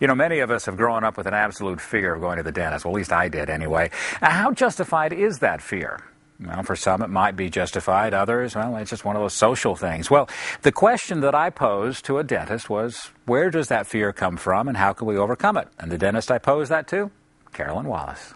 You know, many of us have grown up with an absolute fear of going to the dentist. Well, at least I did anyway. How justified is that fear? Well, for some it might be justified. Others, well, it's just one of those social things. Well, the question that I posed to a dentist was, where does that fear come from and how can we overcome it? And the dentist I posed that to, Carolyn Wallace.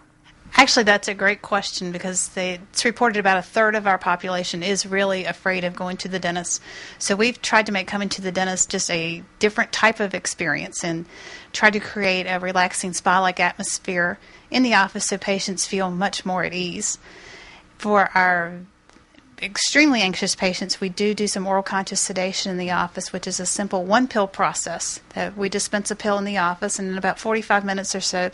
Actually, that's a great question because it's reported about a third of our population is really afraid of going to the dentist. So we've tried to make coming to the dentist just a different type of experience and tried to create a relaxing spa-like atmosphere in the office so patients feel much more at ease. For our extremely anxious patients, we do some oral conscious sedation in the office, which is a simple one-pill process. That we dispense a pill in the office, and in about 45 minutes or so,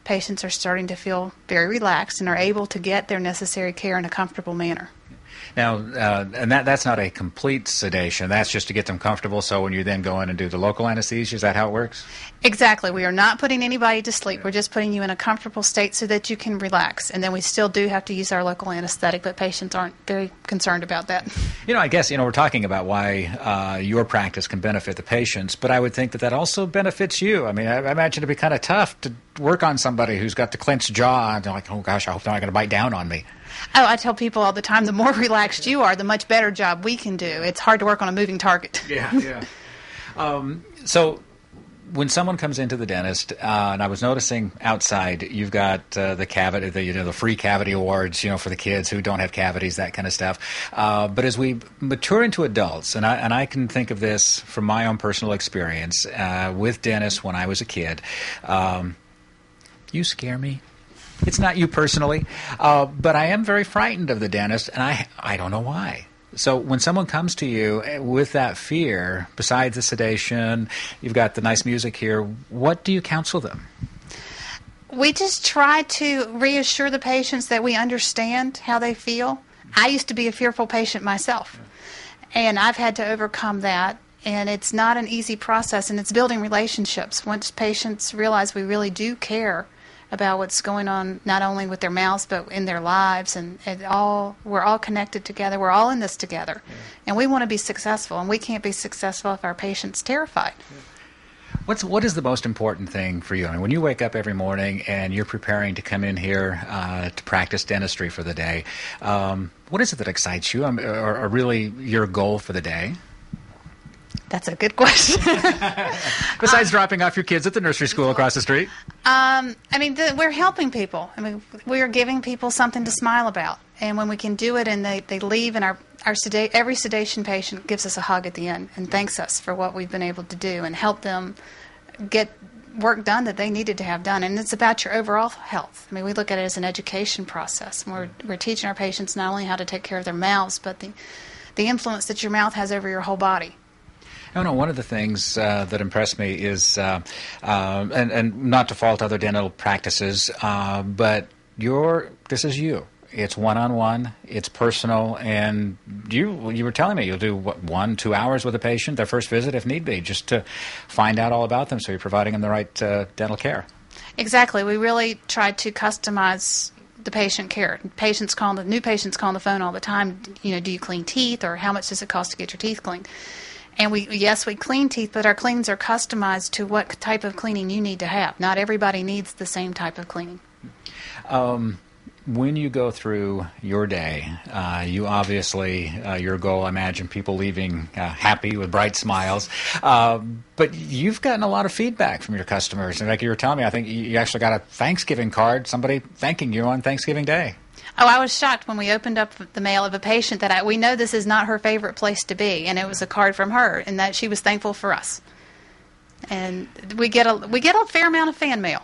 patients are starting to feel very relaxed and are able to get their necessary care in a comfortable manner. Now, and that's not a complete sedation. That's just to get them comfortable, so when you then go in and do the local anesthesia, is that how it works? Exactly. We are not putting anybody to sleep. We're just putting you in a comfortable state so that you can relax. And then we still do have to use our local anesthetic, but patients aren't very concerned about that. You know, I guess, we're talking about why your practice can benefit the patients, but I would think that also benefits you. I mean, I imagine it'd be kind of tough to work on somebody who's got the clenched jaw and they're like, oh gosh, I hope they're not going to bite down on me. Oh, I tell people all the time, the more relaxed you are, the much better job we can do. It's hard to work on a moving target. Yeah. So when someone comes into the dentist, and I was noticing outside, you've got the cavity, the free cavity awards, for the kids who don't have cavities, that kind of stuff. But as we mature into adults, and I can think of this from my own personal experience with dentists when I was a kid, you scare me. It's not you personally, but I am very frightened of the dentist, and I don't know why. So when someone comes to you with that fear, besides the sedation, you've got the nice music here, what do you counsel them? We just try to reassure the patients that we understand how they feel. I used to be a fearful patient myself, and I've had to overcome that. And it's not an easy process, and it's building relationships. Once patients realize we really do care about what's going on not only with their mouths but in their lives, and we're all connected together. We're all in this together, and we want to be successful, and we can't be successful if our patient's terrified. What is the most important thing for you? I mean, when you wake up every morning and you're preparing to come in here to practice dentistry for the day, what is it that excites you, or really your goal for the day? That's a good question. Besides dropping off your kids at the nursery school across the street? We're helping people. We are giving people something to smile about. And when we can do it and they leave, and every sedation patient gives us a hug at the end and thanks us for what we've been able to do and help them get work done that they needed to have done. And it's about your overall health. We look at it as an education process. We're teaching our patients not only how to take care of their mouths, but the influence that your mouth has over your whole body. One of the things that impressed me is, and not to fault other dental practices, but this is you. It's one-on-one, it's personal, and you were telling me you'll do, 1-2 hours with a patient, their first visit if need be, just to find out all about them so you're providing them the right dental care. Exactly. We really try to customize the patient care. New patients call on the phone all the time, do you clean teeth, or how much does it cost to get your teeth cleaned? And we clean teeth, but our cleans are customized to what type of cleaning you need to have. Not everybody needs the same type of cleaning. When you go through your day, you obviously, your goal, I imagine, people leaving happy with bright smiles. But you've gotten a lot of feedback from your customers. And like you were telling me, I think you actually got a Thanksgiving card, somebody thanking you on Thanksgiving Day. Oh, I was shocked when we opened up the mail of a patient that we know this is not her favorite place to be, and it was a card from her, and that she was thankful for us. And we get a fair amount of fan mail.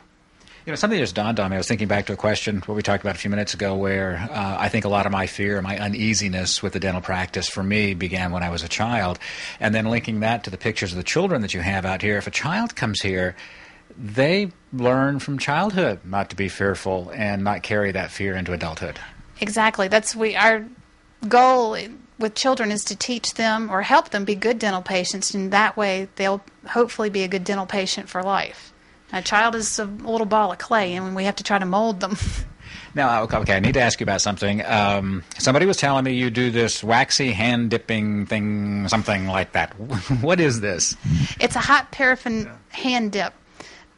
Something just dawned on me. I was thinking back to a question, what we talked about a few minutes ago, where I think a lot of my fear, my uneasiness with the dental practice for me began when I was a child, and then linking that to the pictures of the children that you have out here. If a child comes here, they learn from childhood not to be fearful and not carry that fear into adulthood. Exactly. Our goal with children is to teach them or help them be good dental patients, and that way they'll hopefully be a good dental patient for life. A child is a little ball of clay, and we have to try to mold them. Now, okay, I need to ask you about something. Somebody was telling me you do this waxy hand-dipping thing, something like that. What is this? It's a hot paraffin hand dip.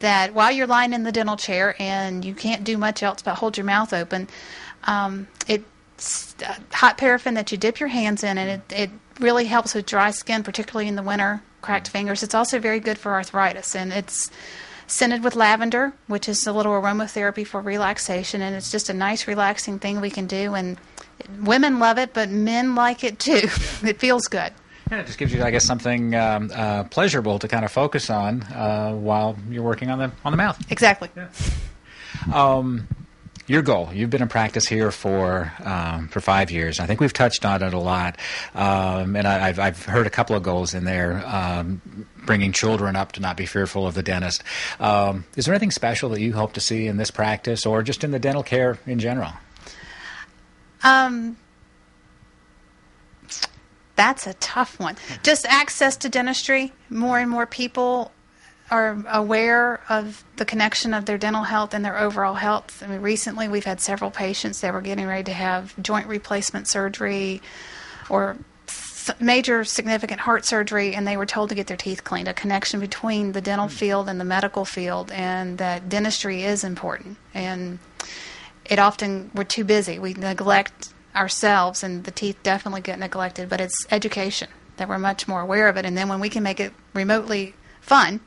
that while you're lying in the dental chair and you can't do much else but hold your mouth open, it's hot paraffin that you dip your hands in, and it really helps with dry skin, particularly in the winter, cracked fingers. It's also very good for arthritis, and it's scented with lavender, which is a little aromatherapy for relaxation, and it's just a nice relaxing thing we can do, and women love it, but men like it too. It feels good. And it just gives you, I guess, something pleasurable to kind of focus on while you're working on the mouth. Exactly. Yeah. Your goal. You've been in practice here for 5 years. I think we've touched on it a lot, and I've heard a couple of goals in there. Bringing children up to not be fearful of the dentist. Is there anything special that you hope to see in this practice, or just in the dental care in general? That's a tough one. Just access to dentistry. More and more people are aware of the connection of their dental health and their overall health. I mean, recently we've had several patients that were getting ready to have joint replacement surgery or major significant heart surgery, and they were told to get their teeth cleaned. A connection between the dental field and the medical field, and that dentistry is important. And it often, we're too busy. We neglect ourselves, and the teeth definitely get neglected, but it's education that we're much more aware of it. And then when we can make it remotely fun,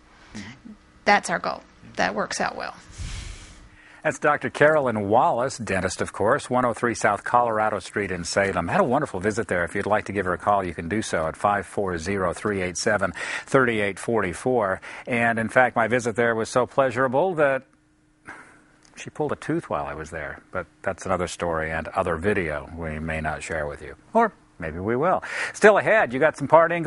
that's our goal. That works out well. That's Dr. Carolyn Wallace, dentist, of course, 103 South Colorado Street in Salem. Had a wonderful visit there. If you'd like to give her a call, you can do so at 540-387-3844. And, in fact, my visit there was so pleasurable that she pulled a tooth while I was there. But that's another story and other video we may not share with you. Or maybe we will. Still ahead, you got some partying going